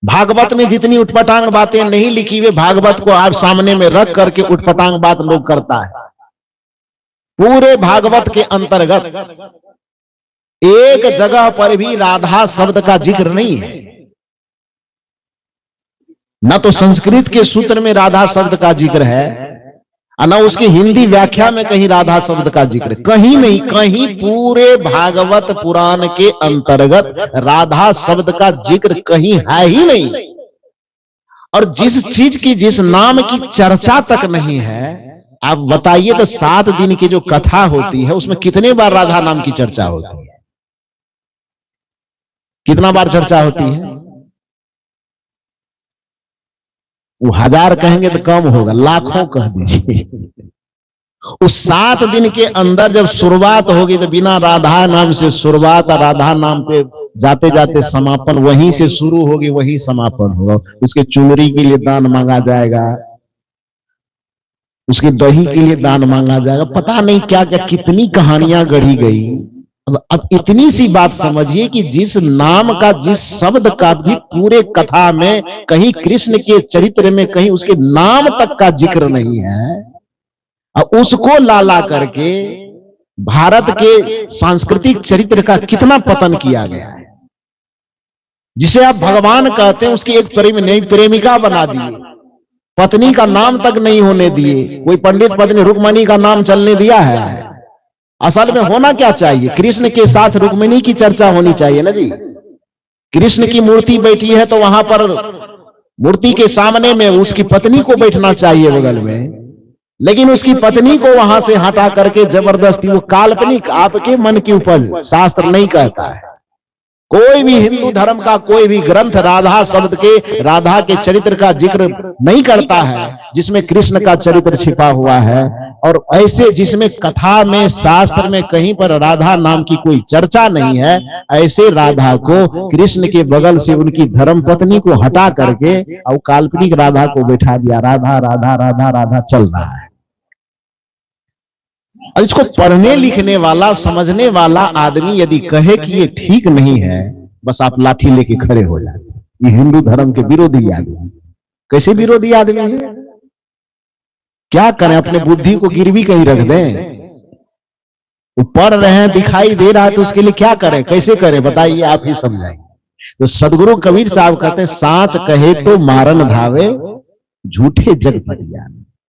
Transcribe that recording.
भागवत में जितनी उटपटांग बातें नहीं लिखी हुई, भागवत को आप सामने में रख करके उटपटांग बात लोग करता है। पूरे भागवत के अंतर्गत एक जगह पर भी राधा शब्द का जिक्र नहीं है। न तो संस्कृत के सूत्र में राधा शब्द का जिक्र है, न उसकी हिंदी व्याख्या में कहीं राधा शब्द का जिक्र, कहीं नहीं, कहीं पूरे भागवत पुराण के अंतर्गत राधा शब्द का जिक्र कहीं है ही नहीं। और जिस चीज की, जिस नाम की चर्चा तक नहीं है, आप बताइए तो 7 दिन की जो कथा होती है उसमें कितने बार राधा नाम की चर्चा होती है? कितना बार चर्चा होती है? वो 1000 कहेंगे तो कम होगा, लाखों कह दीजिए। उस 7 दिन के अंदर जब शुरुआत होगी तो बिना राधा नाम से शुरुआत, राधा नाम पे जाते जाते समापन, वहीं से शुरू होगी वहीं समापन होगा। उसके चुनरी के लिए दान मांगा जाएगा, उसके दही के लिए दान मांगा जाएगा, पता नहीं क्या क्या कितनी कहानियां गढ़ी गई। अब इतनी सी बात समझिए कि जिस नाम का, जिस शब्द का भी पूरे कथा में कहीं कृष्ण के चरित्र में कहीं उसके नाम तक का जिक्र नहीं है, और उसको ला करके भारत के सांस्कृतिक चरित्र का कितना पतन किया गया है। जिसे आप भगवान कहते हैं उसकी एक प्रेमिका बना दिए, पत्नी का नाम तक नहीं होने दिए। कोई पंडित पत्नी रुक्मणी का नाम चलने दिया है? असल में होना क्या चाहिए, कृष्ण के साथ रुक्मिणी की चर्चा होनी चाहिए ना जी। कृष्ण की मूर्ति बैठी है तो वहां पर मूर्ति के सामने में उसकी पत्नी को बैठना चाहिए बगल में, लेकिन उसकी पत्नी को वहां से हटा करके जबरदस्ती, वो काल्पनिक आपके मन की उपज, शास्त्र नहीं कहता है। कोई भी हिंदू धर्म का कोई भी ग्रंथ राधा शब्द के, राधा के चरित्र का जिक्र नहीं करता है जिसमें कृष्ण का चरित्र छिपा हुआ है। और ऐसे जिसमें कथा में, शास्त्र में कहीं पर राधा नाम की कोई चर्चा नहीं है, ऐसे राधा को कृष्ण के बगल से उनकी धर्म पत्नी को हटा करके और काल्पनिक राधा को बैठा दिया। राधा राधा राधा राधा चल रहा है। और इसको पढ़ने लिखने वाला, समझने वाला आदमी यदि कहे कि ये ठीक नहीं है, बस आप लाठी लेके खड़े हो जाते। ये हिंदू धर्म के विरोधी आदमी। कैसे विरोधी आदमी है? क्या करें, अपने बुद्धि को गिरवी कहीं रख दें? वो पढ़ रहे हैं, दिखाई दे रहा है, तो उसके लिए क्या करें, कैसे करें, बताइए, आप ही समझाएंगे। तो सदगुरु कबीर साहब कहते हैं, सांच कहे तो मारन भावे, झूठे जग पर जान।